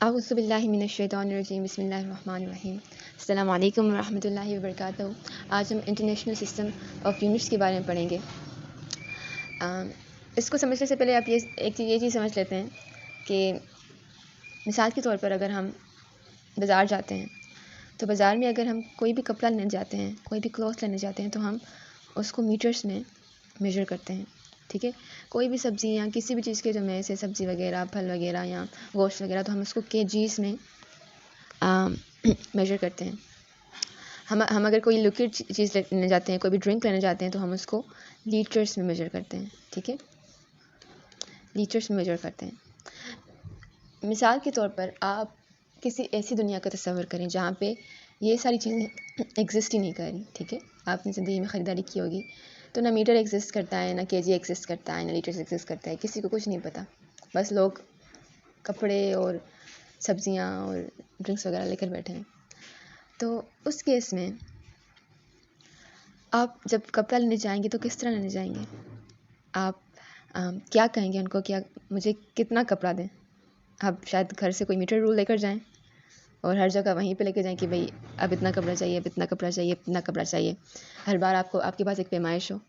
औज़ु बिल्लाहि मिनश्शैतानिर्रजीम बिस्मिल्लाहिर्रहमानिर्रहीम अस्सलामु अलैकुम वरहमतुल्लाहि वबरकातुहू। आज हम इंटरनेशनल सिस्टम ऑफ यूनिट्स के बारे में पढ़ेंगे। इसको समझने से पहले आप ये चीज़ समझ लेते हैं कि मिसाल के तौर पर अगर हम बाज़ार जाते हैं तो बाज़ार में अगर हम कोई भी कपड़ा लेने जाते हैं, कोई भी क्लॉथ लेने जाते हैं तो हम उसको मीटर्स में मेजर करते हैं। ठीक है, कोई भी सब्ज़ी या किसी भी चीज़ के जो में से सब्ज़ी वगैरह, फल वगैरह या गोश्त वगैरह, तो हम उसको केजीज़ में मेजर करते हैं। हम अगर कोई लिक्विड चीज़ लेने जाते हैं, कोई भी ड्रिंक लेने जाते हैं तो हम उसको लीटर्स में मेजर करते हैं। ठीक है, लीटर्स में मेजर करते हैं। मिसाल के तौर पर आप किसी ऐसी दुनिया का तस्वर करें जहाँ पे ये सारी चीज़ें एग्जिस्ट ही नहीं कर रही। ठीक है, आपने ज़िंदगी में ख़रीदारी की होगी तो ना मीटर एग्जिस्ट करता है, ना केजी एग्जिस्ट करता है, ना लीटर्स एग्जिस्ट करता है, किसी को कुछ नहीं पता। बस लोग कपड़े और सब्जियां और ड्रिंक्स वगैरह लेकर बैठे हैं। तो उस केस में आप जब कपड़ा लेने जाएंगे तो किस तरह लेने जाएंगे? आप क्या कहेंगे उनको, क्या मुझे कितना कपड़ा दें? आप शायद घर से कोई मीटर रूल लेकर जाएं और हर जगह वहीं पे लेके जाएं कि भाई अब इतना कपड़ा चाहिए, अब इतना कपड़ा चाहिए, इतना कपड़ा चाहिए। हर बार आपके पास एक पैमाइश हो।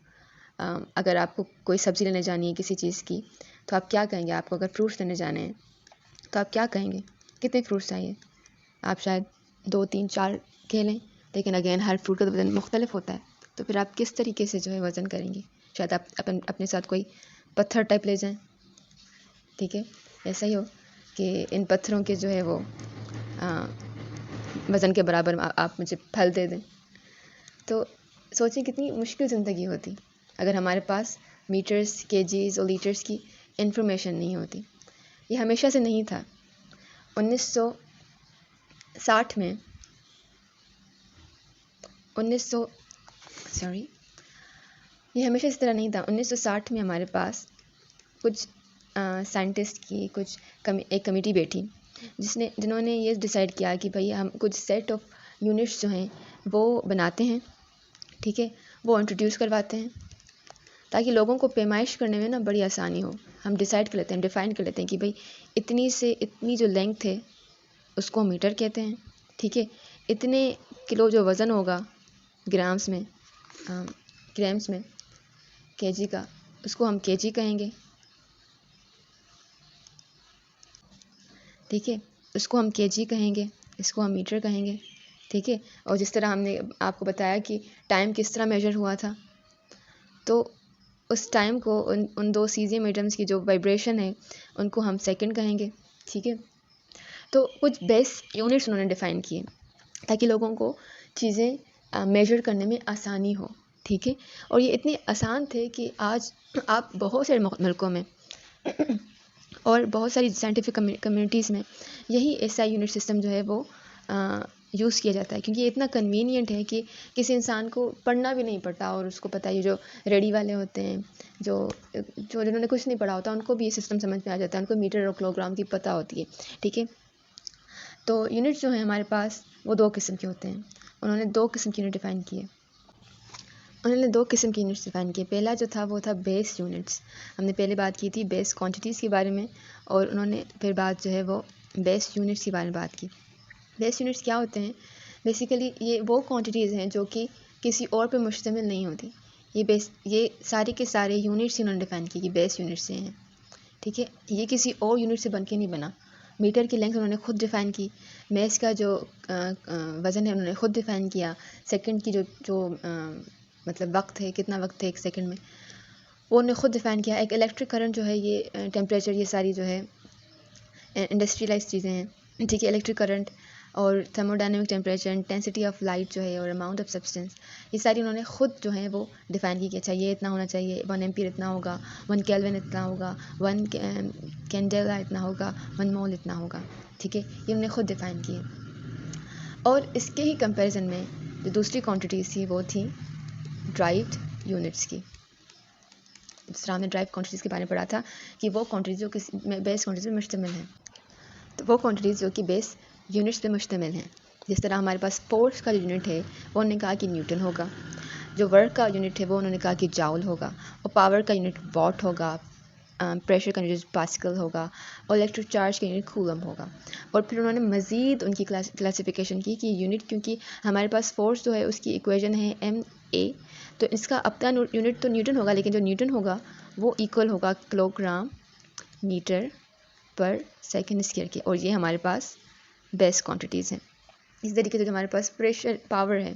अगर आपको कोई सब्ज़ी लेने जानी है किसी चीज़ की तो आप क्या कहेंगे? आपको अगर फ्रूट्स लेने जाने हैं तो आप क्या कहेंगे? कितने फ्रूट्स चाहिए? आप शायद 2, 3, 4 कह लें, लेकिन अगेन हर फ्रूट का वज़न मुख्तलिफ होता है। तो फिर आप किस तरीके से जो है वज़न करेंगे? शायद आप अपने साथ कोई पत्थर टाइप ले जाएं। ठीक है, ऐसा ही हो कि इन पत्थरों के जो है वो वज़न के बराबर आप मुझे फल दे दें। तो सोचिए कितनी मुश्किल ज़िंदगी होती अगर हमारे पास मीटर्स, केजीज़ और लीटर्स की इंफॉर्मेशन नहीं होती। ये हमेशा से नहीं था। 1960 में ये हमेशा इस तरह नहीं था। 1960 में हमारे पास कुछ साइंटिस्ट की एक कमेटी बैठी जिन्होंने ये डिसाइड किया कि भाई हम कुछ सेट ऑफ यूनिट्स जो हैं वो बनाते हैं। ठीक है, वो इंट्रोड्यूस करवाते हैं ताकि लोगों को पैमाइश करने में ना बड़ी आसानी हो। हम डिसाइड कर लेते हैं, डिफ़ाइन कर लेते हैं कि भाई इतनी से इतनी जो लेंथ है उसको मीटर कहते हैं। ठीक है, इतने किलो जो वज़न होगा ग्राम्स में केजी का, उसको हम केजी कहेंगे। ठीक है, उसको हम केजी कहेंगे, इसको हम मीटर कहेंगे। ठीक है, और जिस तरह हमने आपको बताया कि टाइम किस तरह मेजर हुआ था, तो उस टाइम को उन दो सीज़ियम एटम्स की जो वाइब्रेशन है उनको हम सेकंड कहेंगे। ठीक है, तो कुछ बेस यूनिट्स उन्होंने डिफ़ाइन किए ताकि लोगों को चीज़ें मेजर करने में आसानी हो। ठीक है, और ये इतने आसान थे कि आज आप बहुत सारे मुल्कों में और बहुत सारी साइंटिफिक कम्युनिटीज़ में यही एसआई यूनिट सिस्टम जो है वो यूज़ किया जाता है, क्योंकि ये इतना कन्वीनियंट है कि किसी इंसान को पढ़ना भी नहीं पड़ता। और उसको पता है, ये जो रेडी वाले होते हैं, जिन्होंने कुछ नहीं पढ़ा होता, उनको भी ये सिस्टम समझ में आ जाता है, उनको मीटर और किलोग्राम की पता होती है। ठीक है, तो यूनिट्स जो हैं हमारे पास वो दो किस्म के होते हैं। उन्होंने दो किस्म की यूनिट डिफ़ाइन किए। पहला जो था वो था बेस यूनिट्स। हमने पहले बात की थी बेस क्वांटिटीज़ के बारे में, और उन्होंने फिर बात जो है वो बेस यूनिट्स के बारे में बात की। बेस यूनिट्स क्या होते हैं? बेसिकली ये वो क्वांटिटीज़ हैं जो कि किसी और पे मुश्तमिल नहीं होती। ये सारे के सारे यूनिट्स उन्होंने डिफ़ाइन किए कि बेस यूनिट से हैं। ठीक है, ये किसी और यूनिट से बन के नहीं बना। मीटर की लेंथ उन्होंने खुद डिफ़ाइन की, मैस का जो वज़न है उन्होंने खुद डिफ़ाइन किया, सेकंड की जो मतलब वक्त है, कितना वक्त है एक सेकंड में, वो उन्होंने खुद डिफ़ाइन किया। एक इलेक्ट्रिक करंट जो है, ये टेम्परेचर, ये सारी जो है इंडस्ट्रियलाइज चीज़ें हैं। ठीक है, इलेक्ट्रिक करंट और thermodynamic temperature, intensity of light जो है, और अमाउंट ऑफ सब्सटेंस, ये सारी उन्होंने खुद जो है वो डिफ़ाइन की कि अच्छा ये इतना होना चाहिए, 1 एम्पीयर इतना होगा, 1 केल्विन इतना होगा, 1 कैंडेला इतना होगा, 1 मोल इतना होगा। ठीक है, ये उन्होंने खुद डिफ़ाइन किए। और इसके ही कंपैरिजन में जो दूसरी क्वांटिटीज़ थी वो थी ड्राइव्ड यूनिट्स की। जिस तरह हमने ड्राइव क्वांटिटीज़ के बारे में पढ़ा था कि वो क्वांटिटीज़ जो किसी बेस क्वांटिटीज़ पर मुश्तमिल हैं, तो वो क्वांटिटीज़ जो कि बेस यूनिट्स पे मुश्तमिल हैं। जिस तरह हमारे पास फोर्स का यूनिट है वो उन्होंने कहा कि न्यूटन होगा, जो वर्क का यूनिट है वो उन्होंने कहा कि जाउल होगा, और पावर का यूनिट वॉट होगा, प्रेशर का यूनिट पास्कल होगा और इलेक्ट्रिक चार्ज का यूनिट कूलम होगा। और फिर उन्होंने मज़ीद उनकी क्लासिफिकेशन की कि यूनिट, क्योंकि हमारे पास फोर्स जो है उसकी इक्वेशन है MA, तो इसका अपना यूनिट तो न्यूटन होगा, लेकिन जो न्यूटन होगा वो इक्वल होगा किलोग्राम मीटर पर सेकेंड स्क्वायर के। और ये हमारे पास बेस क्वांटिटीज़ हैं। इस तरीके से जो हमारे पास प्रेशर पावर है,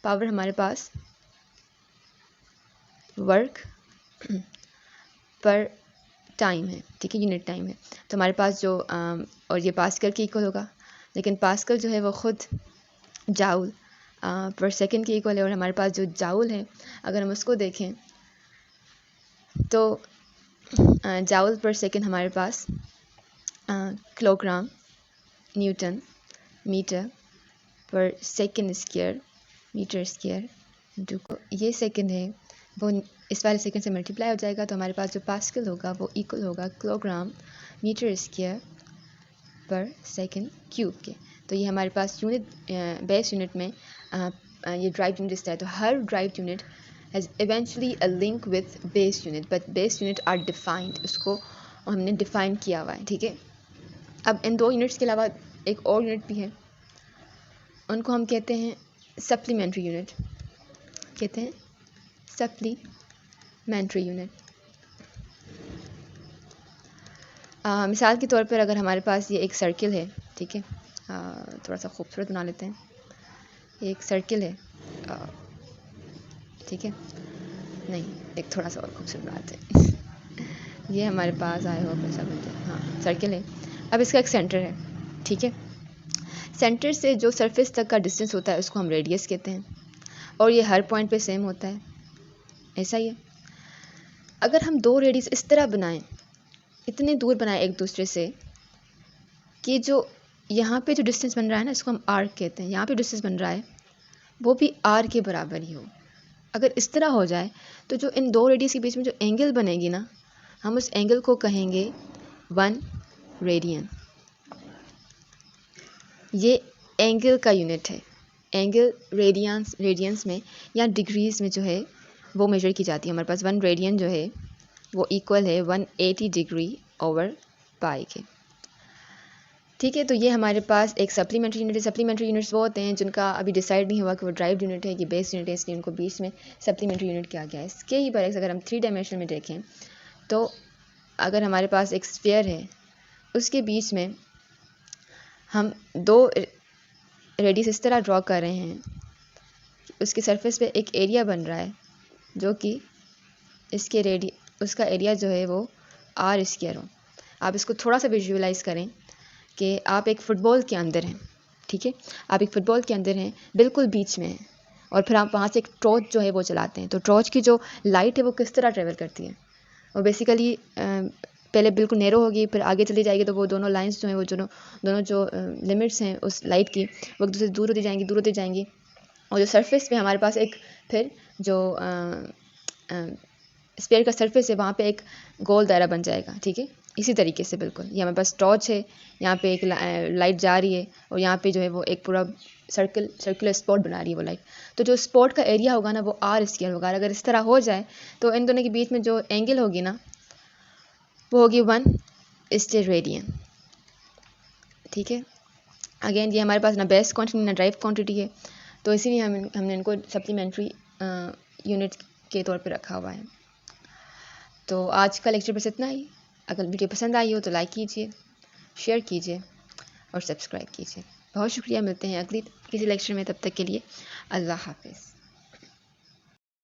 पावर हमारे पास वर्क पर टाइम है, ठीक है, यूनिट टाइम है। तो हमारे पास जो और ये पास्कल के इक्वल होगा, लेकिन पास्कल जो है वो ख़ुद जाउल पर सेकंड के इक्वल है। और हमारे पास जो जाउल है, अगर हम उसको देखें तो जाउल पर सेकंड हमारे पास किलोग्राम न्यूटन मीटर पर सेकंड स्क्वायर मीटर स्क्वायर जो ये सेकंड है वो इस वाले सेकंड से मल्टीप्लाई हो जाएगा, तो हमारे पास जो पास्कल होगा वो इक्वल होगा किलोग्राम मीटर स्क्वायर पर सेकंड क्यूब के। तो ये हमारे पास यूनिट बेस यूनिट में ये ड्राइव यूनिट है। तो हर drive unit has eventually a link with base unit, but base unit are defined, उसको हमने डिफाइन किया हुआ है, ठीक है। अब इन दो यूनिट्स के अलावा एक और यूनिट भी है, उनको हम कहते हैं सप्लीमेंट्री यूनिट, कहते हैं सप्लीमेंट्री यूनिट। मिसाल के तौर पर अगर हमारे पास ये एक सर्किल है, ठीक है, थोड़ा सा खूबसूरत बना लेते हैं, एक सर्किल है, ठीक है, नहीं एक थोड़ा सा और खूबसूरत बनाते हैं ये हमारे पास आए हुआ पैसा बनते हैं, हाँ सर्किल है। अब इसका एक सेंटर है, ठीक है, सेंटर से जो सरफेस तक का डिस्टेंस होता है उसको हम रेडियस कहते हैं, और ये हर पॉइंट पे सेम होता है, ऐसा ही है। अगर हम दो रेडियस इस तरह बनाएं, इतने दूर बनाएं एक दूसरे से कि जो यहाँ पे जो डिस्टेंस बन रहा है ना, इसको हम आर्क कहते हैं, यहाँ पे डिस्टेंस बन रहा है वो भी आर के बराबर ही हो। अगर इस तरह हो जाए तो जो इन दो रेडियस के बीच में जो एंगल बनेगी ना, हम उस एंगल को कहेंगे 1 रेडियन। ये एंगल का यूनिट है, एंगल रेडियंस में या डिग्रीज़ में जो है वो मेजर की जाती है। हमारे पास 1 रेडियन जो है वो इक्वल है 180 डिग्री ओवर पाई के, ठीक है। तो ये हमारे पास एक सप्लीमेंट्री यूनिट है। सप्लीमेंट्री यूनिट्स वो होते हैं जिनका अभी डिसाइड नहीं हुआ कि वो ड्राइव यूनिट है कि बेस यूनिट है, इसलिए उनको बीच में सप्लीमेंट्री यूनिट किया गया है। इसके ही बरक्स अगर हम 3 डायमेंशन में देखें तो अगर हमारे पास एक स्फीयर है, उसके बीच में हम दो रेडियस इस तरह ड्रॉ कर रहे हैं, उसके सरफेस पे एक एरिया बन रहा है जो कि इसके उसका एरिया जो है वो आर स्क्वायर हो। आप इसको थोड़ा सा विजुअलाइज़ करें कि आप एक फ़ुटबॉल के अंदर हैं, ठीक है, आप एक फ़ुटबॉल के अंदर हैं, बिल्कुल बीच में हैं, और फिर आप वहाँ से एक टॉर्च जो है वो चलाते हैं। तो टॉर्च की जो लाइट है वो किस तरह ट्रेवल करती है, वो बेसिकली पहले बिल्कुल नैरो होगी, फिर आगे चली जाएगी, तो वो दोनों लाइंस जो हैं, वो दोनों जो लिमिट्स हैं उस लाइट की, वो एक दूसरे से दूर होती जाएंगी, और जो सरफेस पे हमारे पास एक फिर जो स्फीयर का सरफेस है वहाँ पे एक गोल दायरा बन जाएगा, ठीक है। इसी तरीके से बिल्कुल ये हमारे पास टॉर्च है, यहाँ पे एक लाइट जा रही है, और यहाँ पे जो है वो एक पूरा सर्कुलर स्पॉट बना रही है वो लाइट। तो जो स्पॉट का एरिया होगा ना वो आर स्क्वायर होगा। अगर इस तरह हो जाए तो इन दोनों के बीच में जो एंगल होगी ना वो होगी 1 रेडियन, ठीक है। अगेन ये हमारे पास ना बेस क्वांटिटी ना ड्राइव क्वांटिटी है, तो इसीलिए हमने इनको सप्लीमेंट्री यूनिट के तौर पे रखा हुआ है। तो आज का लेक्चर बस इतना ही। अगर वीडियो पसंद आई हो तो लाइक कीजिए, शेयर कीजिए और सब्सक्राइब कीजिए। बहुत शुक्रिया, मिलते हैं अगली किसी लेक्चर में, तब तक के लिए अल्लाह हाफ़िज़।